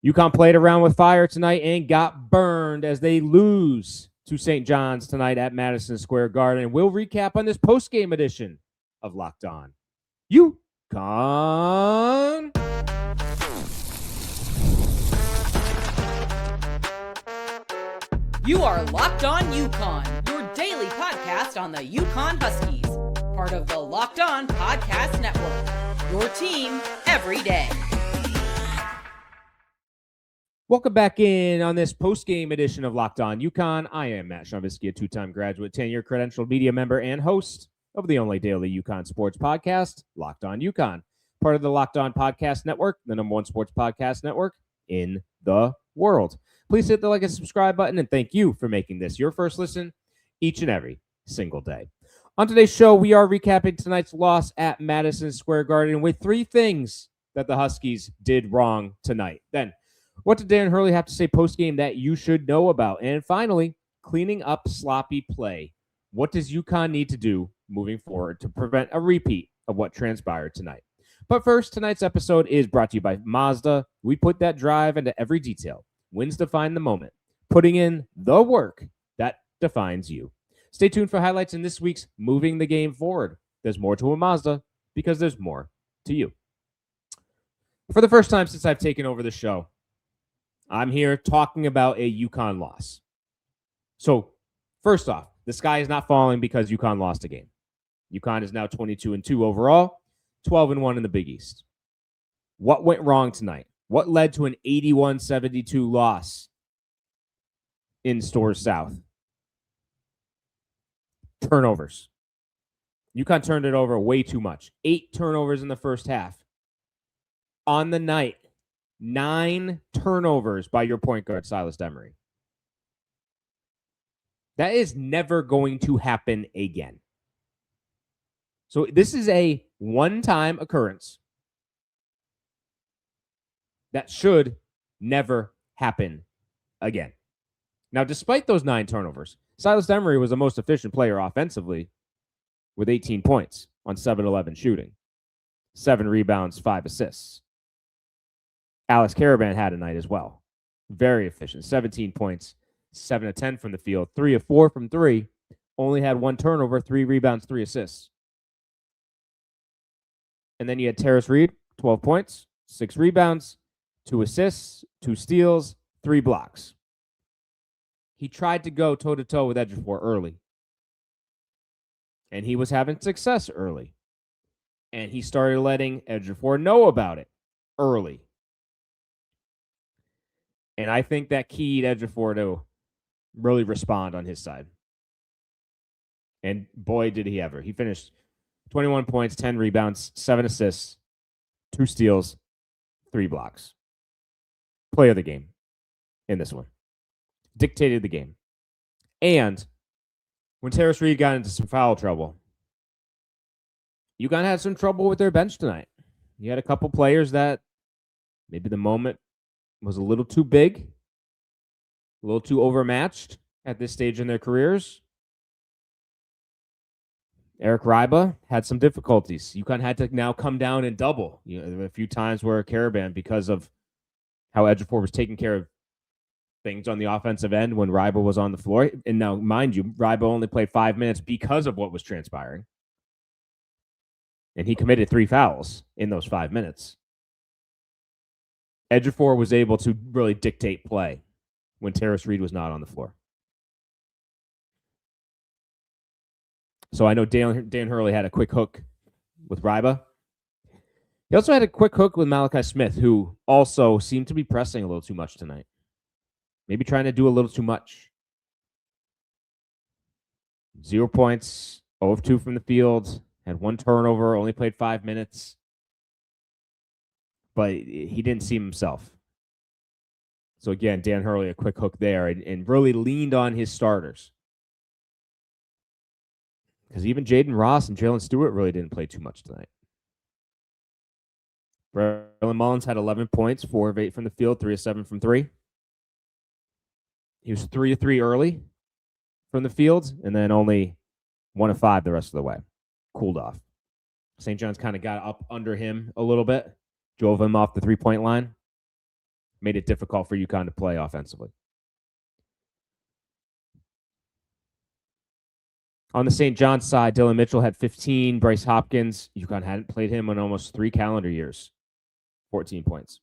UConn played around with fire tonight and got burned as they lose to St. John's tonight at Madison Square Garden. We'll recap on this postgame edition of Locked On UConn. You are Locked On UConn, your daily podcast on the UConn Huskies, part of the Locked On Podcast Network, your team every day. Welcome back in on this post-game edition of Locked On UConn. I am Matt Schonvisky, a two-time graduate, 10-year credentialed media member and host of the only daily UConn sports podcast, Locked On UConn, part of the Locked On Podcast Network, the number one sports podcast network in the world. Please hit the like and subscribe button, and thank you for making this your first listen each and every single day. On today's show, we are recapping tonight's loss at Madison Square Garden with three things that the Huskies did wrong tonight. Then, what did Dan Hurley have to say post-game that you should know about? And finally, cleaning up sloppy play. What does UConn need to do moving forward to prevent a repeat of what transpired tonight? But first, tonight's episode is brought to you by Mazda. We put that drive into every detail. Wins define the moment. Putting in the work that defines you. Stay tuned for highlights in this week's Moving the Game Forward. There's more to a Mazda because there's more to you. For the first time since I've taken over the show, I'm here talking about a UConn loss. So, first off, the sky is not falling because UConn lost a game. UConn is now 22-2 overall, 12-1 in the Big East. What went wrong tonight? What led to an 81-72 loss in Storrs South? Turnovers. UConn turned it over way too much. 8 turnovers in the first half. On the night, 9 turnovers by your point guard, Silas Demery. That is never going to happen again. So this is a one-time occurrence that should never happen again. Now, despite those 9 turnovers, Silas Demery was the most efficient player offensively with 18 points on 7-11 shooting, 7 rebounds, 5 assists. Alex Caravan had a night as well. Very efficient, 17 points, 7 of 10 from the field, 3 of 4 from 3, only had 1 turnover, 3 rebounds, 3 assists. And then you had Terrace Reed, 12 points, 6 rebounds, 2 assists, 2 steals, 3 blocks. He tried to go toe-to-toe with Ejiofor early. And he was having success early. And he started letting Ejiofor know about it early. And I think that keyed Ejiofor to really respond on his side. And boy, did he ever. He finished 21 points, 10 rebounds, 7 assists, 2 steals, 3 blocks. Player of the game in this one. Dictated the game. And when Terrace Reed got into some foul trouble, UConn had some trouble with their bench tonight. You had a couple players that maybe the moment was a little too big, a little too overmatched at this stage in their careers. Eric Ryba had some difficulties. UConn had to now come down and double. There were a few times where Caravan, because of how Ejiofor was taking care of things on the offensive end when Ryba was on the floor. And now, mind you, Ryba only played 5 minutes because of what was transpiring. And he committed 3 fouls in those 5 minutes. Ejiofor was able to really dictate play when Terrace Reed was not on the floor. So I know Dan Hurley had a quick hook with Ryba. He also had a quick hook with Malachi Smith, who also seemed to be pressing a little too much tonight. Maybe trying to do a little too much. 0 points, 0 of 2 from the field, had 1 turnover, only played 5 minutes. But he didn't seem himself. So again, Dan Hurley, a quick hook there, and really leaned on his starters. Because even Jaden Ross and Jalen Stewart really didn't play too much tonight. Braylon Mullins had 11 points, 4 of 8 from the field, 3 of 7 from 3. He was 3 of 3 early from the field, and then only 1 of 5 the rest of the way. Cooled off. St. John's kind of got up under him a little bit, drove him off the 3-point line. made it difficult for UConn to play offensively. On the St. John's side, Dylan Mitchell had 15. Bryce Hopkins, UConn hadn't played him in almost 3 calendar years. 14 points.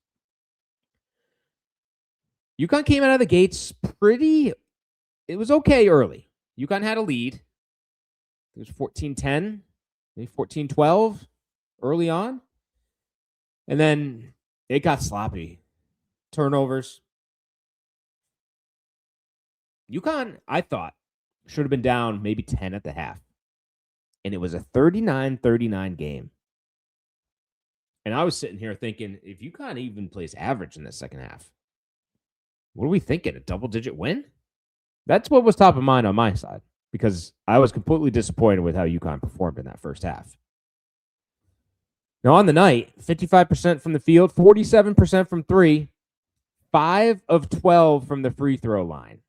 UConn came out of the gates it was okay early. UConn had a lead. It was 14-10, maybe 14-12 early on. And then it got sloppy. Turnovers. UConn, I thought, should have been down maybe 10 at the half. And it was a 39-39 game. And I was sitting here thinking, if UConn even plays average in the second half, what are we thinking? A double-digit win? That's what was top of mind on my side, because I was completely disappointed with how UConn performed in that first half. Now, on the night, 55% from the field, 47% from 3, 5 of 12 from the free throw line.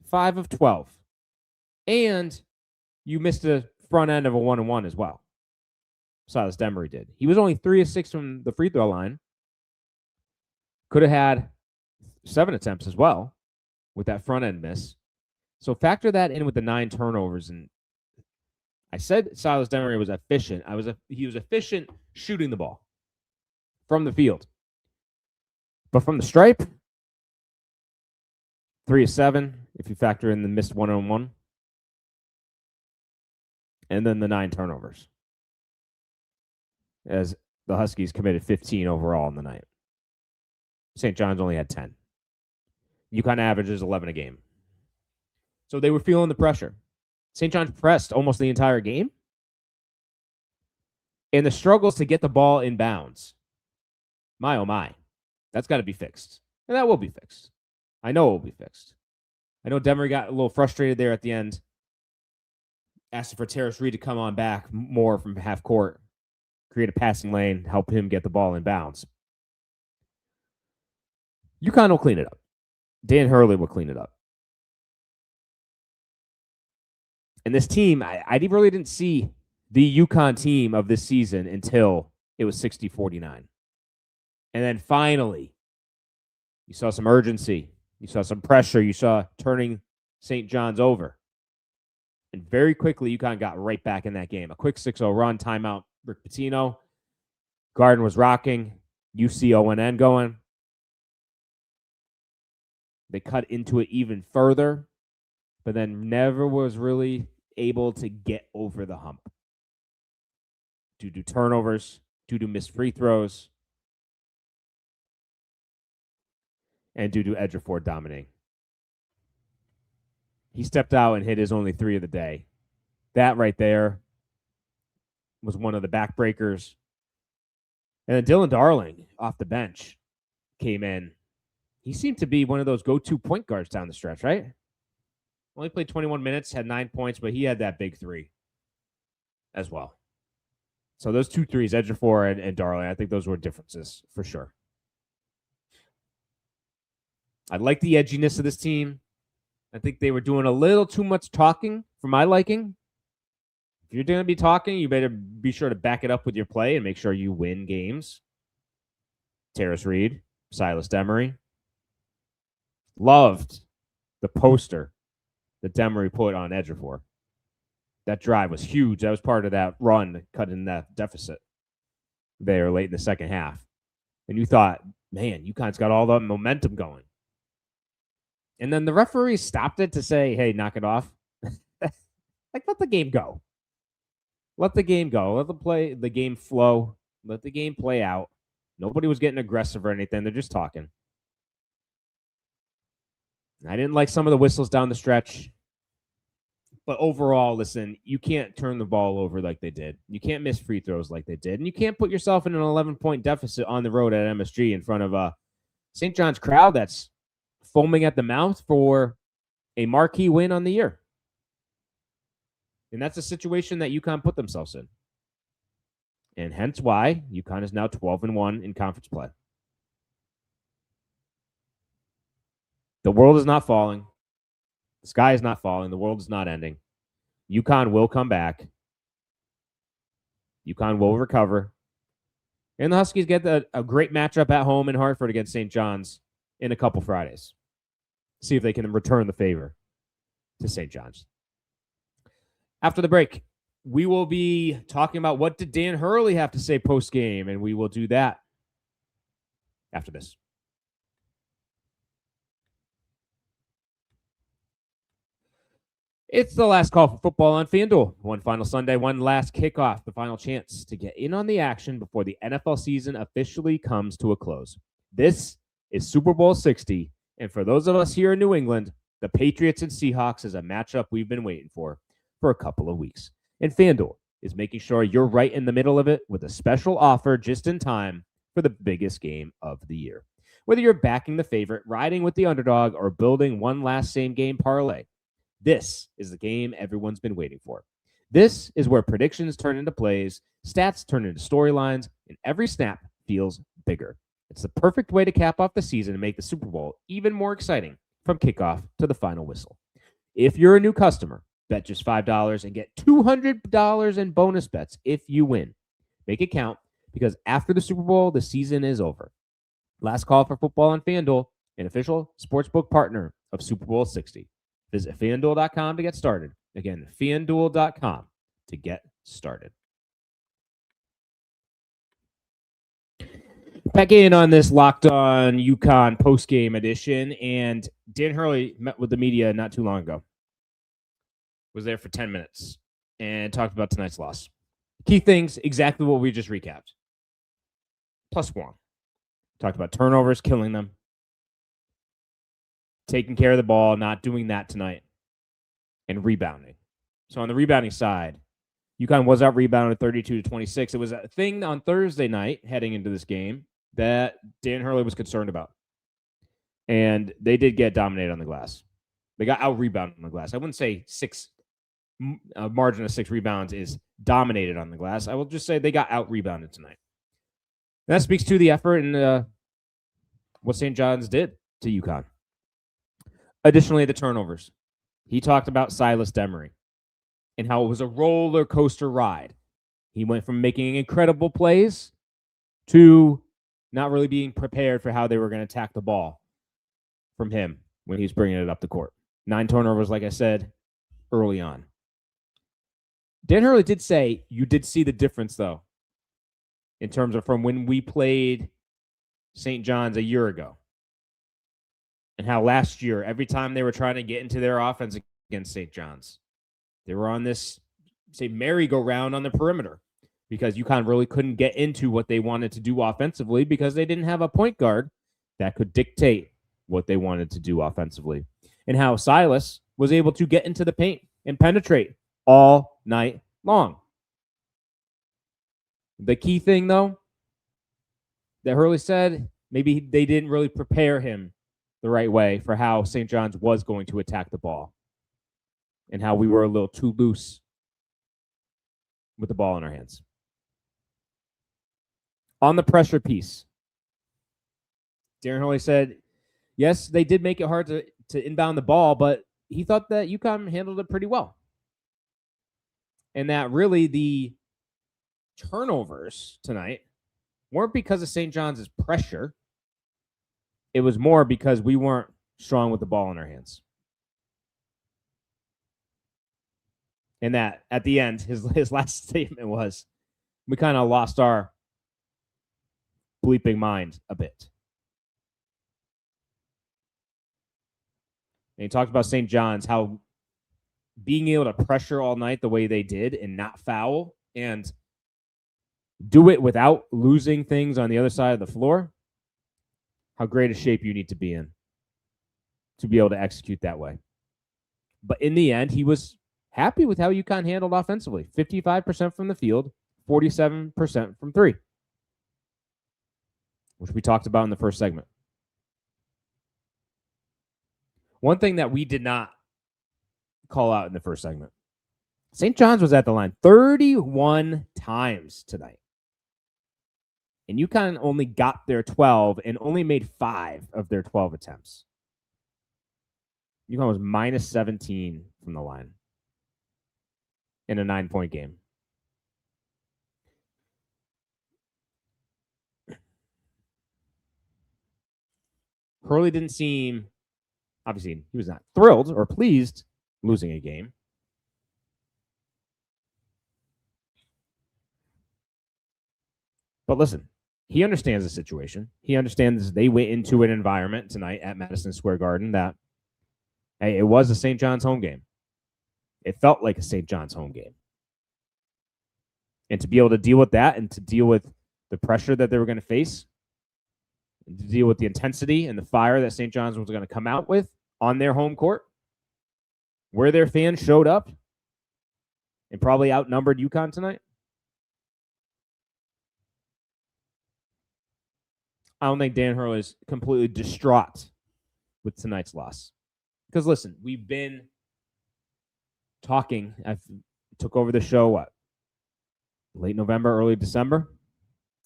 5 of 12. And you missed the front end of a 1-on-1 as well. Silas Demery did. He was only 3 of 6 from the free throw line. Could have had 7 attempts as well with that front end miss. So factor that in with the 9 turnovers. And I said Silas Demery was efficient. He was efficient shooting the ball from the field. But from the stripe, 3 of 7, if you factor in the missed 1-on-1. And then the 9 turnovers, as the Huskies committed 15 overall in the night. St. John's only had 10. UConn averages 11 a game. So they were feeling the pressure. St. John's pressed almost the entire game. And the struggles to get the ball in bounds. My, oh my. That's got to be fixed. And that will be fixed. I know it will be fixed. I know Demery got a little frustrated there at the end. Asked for Terrace Reed to come on back more from half court. Create a passing lane. Help him get the ball in bounds. UConn will clean it up. Dan Hurley will clean it up. And this team, I really didn't see the UConn team of this season until it was 60-49. And then finally, you saw some urgency. You saw some pressure. You saw turning St. John's over. And very quickly, UConn got right back in that game. A quick 6-0 run, timeout, Rick Pitino. Garden was rocking. UConn going. They cut into it even further, but then never was really able to get over the hump. Due to turnovers, due to missed free throws, and due to Ejiofor dominating. He stepped out and hit his only 3 of the day. That right there was one of the backbreakers. And then Dylan Darling off the bench came in. He seemed to be one of those go-to point guards down the stretch, right? Only played 21 minutes, had 9 points, but he had that big 3 as well. So those 2 threes, Ejiofor and Darling, I think those were differences for sure. I like the edginess of this team. I think they were doing a little too much talking for my liking. If you're going to be talking, you better be sure to back it up with your play and make sure you win games. Terrace Reed, Silas Demery. Loved the poster that Demery put on Ejiofor. That drive was huge. That was part of that run, cutting that deficit there late in the second half. And you thought, man, UConn's got all the momentum going. And then the referee stopped it to say, hey, knock it off. Like, let the game go. Let the game go. Let the game flow. Let the game play out. Nobody was getting aggressive or anything. They're just talking. I didn't like some of the whistles down the stretch. But overall, listen, you can't turn the ball over like they did. You can't miss free throws like they did. And you can't put yourself in an 11-point deficit on the road at MSG in front of a St. John's crowd that's foaming at the mouth for a marquee win on the year. And that's a situation that UConn put themselves in. And hence why UConn is now 12-1 in conference play. The world is not falling. The sky is not falling. The world is not ending. UConn will come back. UConn will recover. And the Huskies get a great matchup at home in Hartford against St. John's in a couple Fridays. See if they can return the favor to St. John's. After the break, we will be talking about what did Dan Hurley have to say post-game, and we will do that after this. It's the last call for football on FanDuel. One final Sunday, one last kickoff, the final chance to get in on the action before the NFL season officially comes to a close. This is Super Bowl 60, and for those of us here in New England, the Patriots and Seahawks is a matchup we've been waiting for a couple of weeks. And FanDuel is making sure you're right in the middle of it with a special offer just in time for the biggest game of the year. Whether you're backing the favorite, riding with the underdog, or building one last same-game parlay, this is the game everyone's been waiting for. This is where predictions turn into plays, stats turn into storylines, and every snap feels bigger. It's the perfect way to cap off the season and make the Super Bowl even more exciting from kickoff to the final whistle. If you're a new customer, bet just $5 and get $200 in bonus bets if you win. Make it count, because after the Super Bowl, the season is over. Last call for football on FanDuel, an official sportsbook partner of Super Bowl 60. Visit FanDuel.com to get started. Again, FanDuel.com to get started. Back in on this Locked On UConn postgame edition, and Dan Hurley met with the media not too long ago. Was there for 10 minutes and talked about tonight's loss. Key things, exactly what we just recapped. Plus one. Talked about turnovers, killing them. Taking care of the ball, not doing that tonight, and rebounding. So on the rebounding side, UConn was out rebounded 32-26. It was a thing on Thursday night heading into this game that Dan Hurley was concerned about. And they did get dominated on the glass. They got out rebounded on the glass. I wouldn't say margin of 6 rebounds is dominated on the glass. I will just say they got out rebounded tonight. And that speaks to the effort and what St. John's did to UConn. Additionally, the turnovers. He talked about Silas Demery and how it was a roller coaster ride. He went from making incredible plays to not really being prepared for how they were going to attack the ball from him when he was bringing it up the court. 9 turnovers, like I said, early on. Dan Hurley did say you did see the difference, though, in terms of from when we played St. John's a year ago. And how last year, every time they were trying to get into their offense against St. John's, they were on this, say, merry-go-round on the perimeter because UConn really couldn't get into what they wanted to do offensively because they didn't have a point guard that could dictate what they wanted to do offensively. And how Silas was able to get into the paint and penetrate all night long. The key thing, though, that Hurley said, maybe they didn't really prepare him the right way for how St. John's was going to attack the ball and how we were a little too loose with the ball in our hands. On the pressure piece, Darren Hurley said, yes, they did make it hard to inbound the ball, but he thought that UConn handled it pretty well. And that really the turnovers tonight weren't because of St. John's pressure. It was more because we weren't strong with the ball in our hands. And that, at the end, his last statement was, we kind of lost our bleeping mind a bit. And he talked about St. John's, how being able to pressure all night the way they did and not foul and do it without losing things on the other side of the floor, how great a shape you need to be in to be able to execute that way. But in the end, he was happy with how UConn handled offensively. 55% from the field, 47% from 3, which we talked about in the first segment. One thing that we did not call out in the first segment, St. John's was at the line 31 times tonight. And UConn only got their 12 and only made 5 of their 12 attempts. UConn was minus 17 from the line in a 9-point game. Hurley didn't seem, obviously, he was not thrilled or pleased losing a game. But listen, he understands the situation. He understands they went into an environment tonight at Madison Square Garden that, hey, it was a St. John's home game. It felt like a St. John's home game. And to be able to deal with that and to deal with the pressure that they were going to face, and to deal with the intensity and the fire that St. John's was going to come out with on their home court, where their fans showed up and probably outnumbered UConn tonight, I don't think Dan Hurley is completely distraught with tonight's loss. Because listen, we've been talking. I took over the show, late November, early December,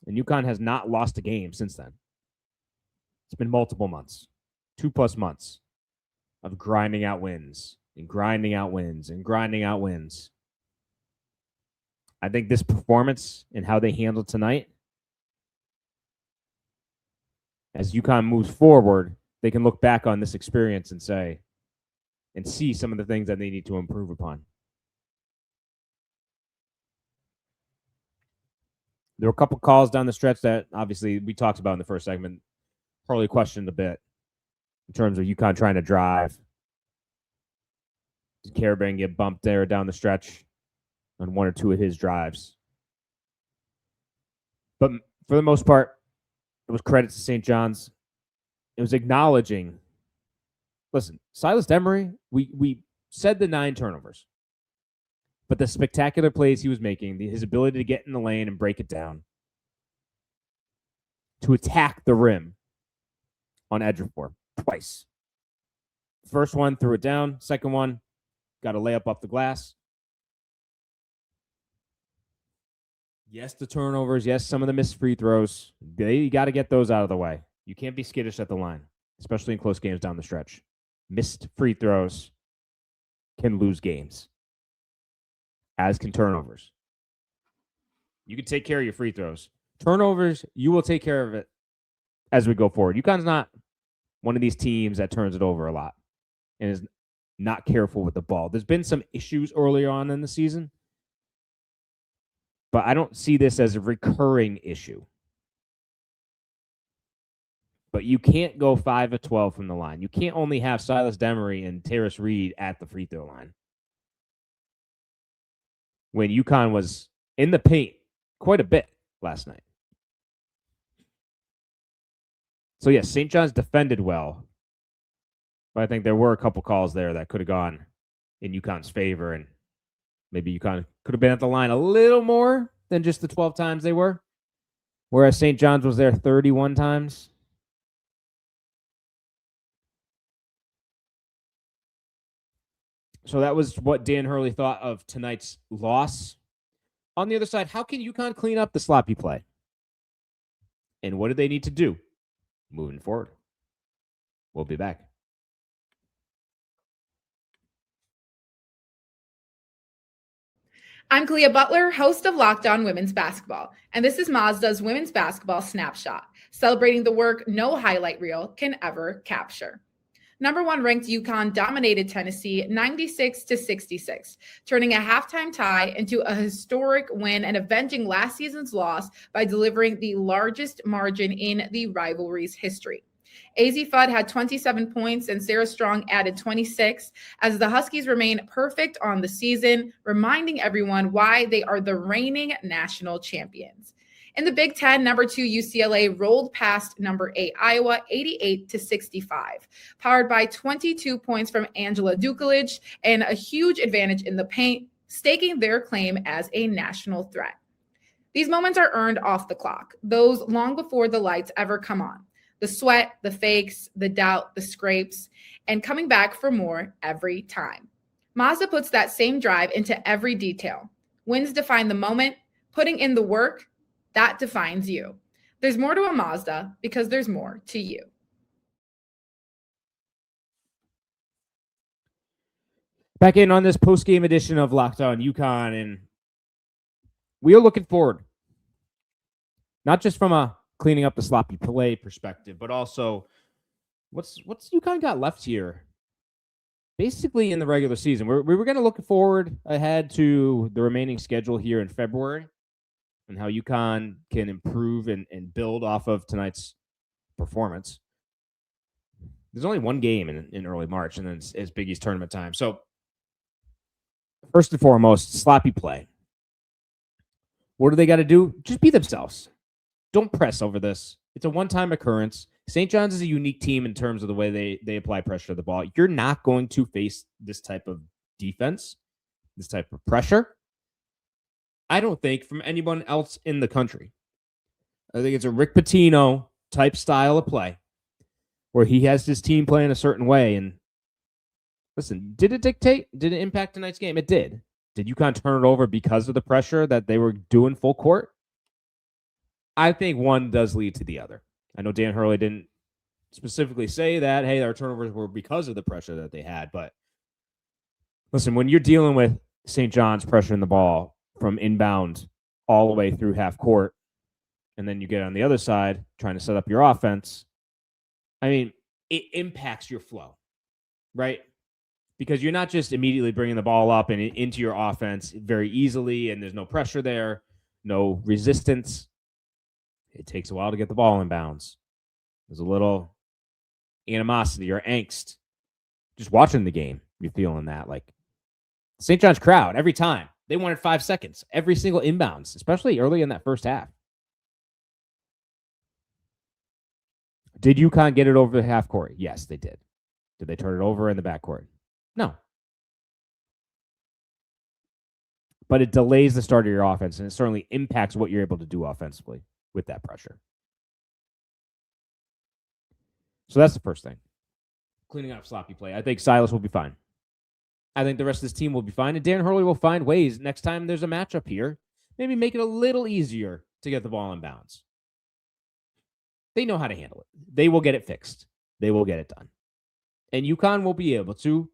and UConn has not lost a game since then. It's been multiple months, 2+ months of grinding out wins and grinding out wins and grinding out wins. I think this performance and how they handled tonight, as UConn moves forward, they can look back on this experience and say, and see some of the things that they need to improve upon. There were a couple calls down the stretch that obviously we talked about in the first segment. Hurley questioned a bit in terms of UConn trying to drive. Did Caravan get bumped there down the stretch on one or two of his drives? But for the most part, it was credit to St. John's. It was acknowledging, listen, Silas Demery, we said the 9 turnovers, but the spectacular plays he was making, his ability to get in the lane and break it down, to attack the rim on Ejiofor twice. First one, threw it down. Second one, got a layup off the glass. Yes, the turnovers. Yes, some of the missed free throws. You got to get those out of the way. You can't be skittish at the line, especially in close games down the stretch. Missed free throws can lose games, as can turnovers. You can take care of your free throws. Turnovers, you will take care of it as we go forward. UConn's not one of these teams that turns it over a lot and is not careful with the ball. There's been some issues earlier on in the season, but I don't see this as a recurring issue. But you can't go 5 of 12 from the line. You can't only have Silas Demery and Terrace Reed at the free throw line. When UConn was in the paint quite a bit last night. So, yes, St. John's defended well. But I think there were a couple calls there that could have gone in UConn's favor. And maybe UConn could have been at the line a little more than just the 12 times they were. Whereas St. John's was there 31 times. So that was what Dan Hurley thought of tonight's loss. On the other side, how can UConn clean up the sloppy play? And what do they need to do moving forward? We'll be back. I'm Kalia Butler, host of Locked On Women's Basketball, and this is Mazda's Women's Basketball Snapshot, celebrating the work no highlight reel can ever capture. Number 1 ranked UConn dominated Tennessee 96-66, turning a halftime tie into a historic win and avenging last season's loss by delivering the largest margin in the rivalry's history. AZ Fudd had 27 points and Sarah Strong added 26 as the Huskies remain perfect on the season, reminding everyone why they are the reigning national champions. In the Big Ten, number 2 UCLA rolled past number 8 Iowa 88-65, powered by 22 points from Angela Dukalij and a huge advantage in the paint, staking their claim as a national threat. These moments are earned off the clock, those long before the lights ever come on. The sweat, the fakes, the doubt, the scrapes, and coming back for more every time. Mazda puts that same drive into every detail. Wins define the moment, putting in the work, that defines you. There's more to a Mazda because there's more to you. Back in on this post-game edition of Locked On UConn, and we are looking forward. Not just from a cleaning up the sloppy play perspective, but also what's UConn got left here? Basically in the regular season, we were going to look forward ahead to the remaining schedule here in February and how UConn can improve and build off of tonight's performance. There's only one game in early March, and then it's Big East tournament time. So first and foremost, sloppy play. What do they got to do? Just be themselves. Don't press over this. It's a one-time occurrence. St. John's is a unique team in terms of the way they apply pressure to the ball. You're not going to face this type of defense, this type of pressure, I don't think, from anyone else in the country. I think it's a Rick Pitino type style of play where he has his team playing a certain way. And listen, did it dictate? Did it impact tonight's game? It did. Did UConn turn it over because of the pressure that they were doing full court? I think one does lead to the other. I know Dan Hurley didn't specifically say that, hey, our turnovers were because of the pressure that they had. But listen, when you're dealing with St. John's pressuring the ball from inbound all the way through half court, and then you get on the other side trying to set up your offense, I mean, it impacts your flow, right? Because you're not just immediately bringing the ball up and into your offense very easily, and there's no pressure there, no resistance. It takes a while to get the ball in bounds. There's a little animosity or angst. Just watching the game, you're feeling that. Like St. John's crowd, every time, they wanted 5 seconds. Every single inbounds, especially early in that first half. Did UConn get it over the half court? Yes, they did. Did they turn it over in the backcourt? No. But it delays the start of your offense, and it certainly impacts what you're able to do offensively with that pressure. So that's the first thing. Cleaning up sloppy play. I think Silas will be fine. I think the rest of this team will be fine, and Dan Hurley will find ways next time there's a matchup here, maybe make it a little easier to get the ball in bounds. They know how to handle it. They will get it fixed. They will get it done. And UConn will be able to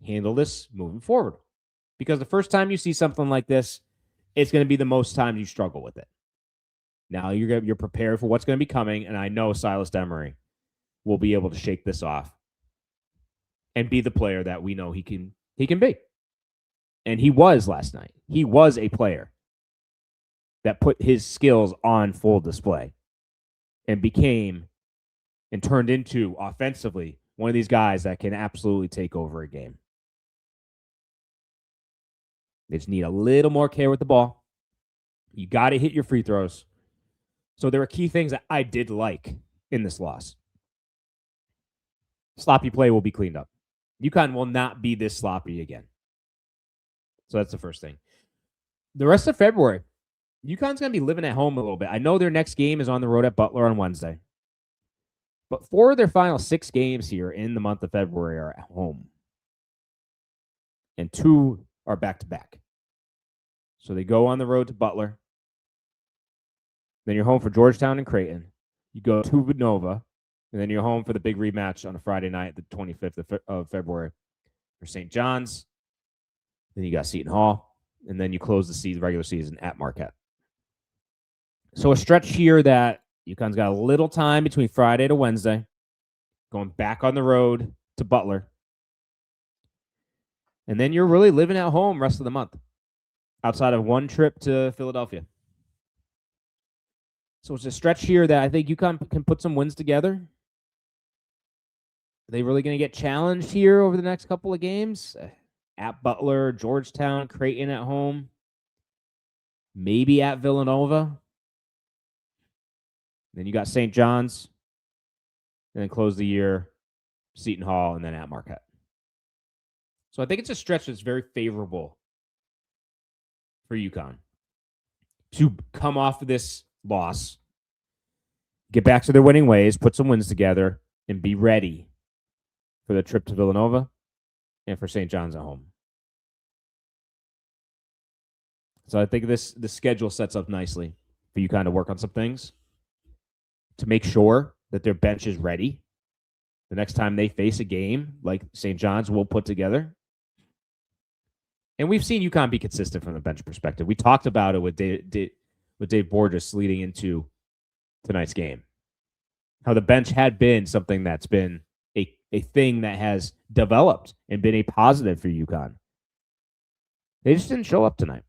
handle this moving forward. Because the first time you see something like this, it's going to be the most time you struggle with it. Now you're prepared for what's going to be coming, and I know Silas Demery will be able to shake this off and be the player that we know he can be. And he was last night. He was a player that put his skills on full display and became and turned into offensively one of these guys that can absolutely take over a game. They just need a little more care with the ball. You got to hit your free throws. So there are key things that I did like in this loss. Sloppy play will be cleaned up. UConn will not be this sloppy again. So that's the first thing. The rest of February, UConn's going to be living at home a little bit. I know their next game is on the road at Butler on Wednesday. But 4 of their final 6 games here in the month of February are at home. And 2 are back-to-back. So they go on the road to Butler. Then you're home for Georgetown and Creighton. You go to Villanova. And then you're home for the big rematch on a Friday night, the 25th of February for St. John's. Then you got Seton Hall. And then you close the regular season at Marquette. So a stretch here that UConn's got a little time between Friday to Wednesday, going back on the road to Butler. And then you're really living at home rest of the month, outside of one trip to Philadelphia. So it's a stretch here that I think UConn can put some wins together. Are they really going to get challenged here over the next couple of games? At Butler, Georgetown, Creighton at home. Maybe at Villanova. Then you got St. John's. And then close the year, Seton Hall, and then at Marquette. So I think it's a stretch that's very favorable for UConn to come off of this loss, get back to their winning ways, put some wins together, and be ready for the trip to Villanova and for St. John's at home. So I think the schedule sets up nicely for UConn to work on some things to make sure that their bench is ready the next time they face a game like St. John's will put together. And we've seen UConn be consistent from the bench perspective. We talked about it with Dave Borges leading into tonight's game. how the bench had been something that's been a thing that has developed and been a positive for UConn. They just didn't show up tonight.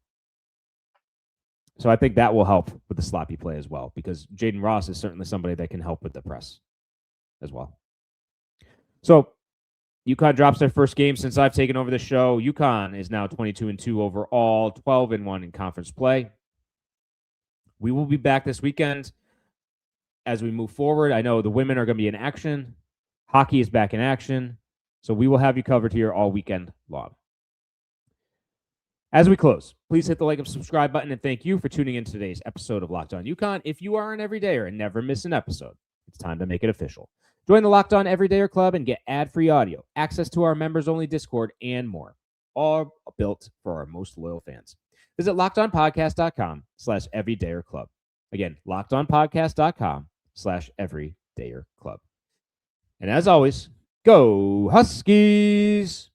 So I think that will help with the sloppy play as well, because Jaden Ross is certainly somebody that can help with the press as well. So UConn drops their first game since I've taken over the show. UConn is now 22-2 overall, 12-1 in conference play. We will be back this weekend as we move forward. I know the women are going to be in action. Hockey is back in action. So we will have you covered here all weekend long. As we close, please hit the like and subscribe button, and thank you for tuning in to today's episode of Locked On UConn. If you are an everydayer and never miss an episode, it's time to make it official. Join the Locked On Everydayer Club and get ad-free audio, access to our members-only Discord, and more, all built for our most loyal fans. Visit LockedOnPodcast.com/everydayerclub. Again, LockedOnPodcast.com/everydayerclub. And as always, go Huskies!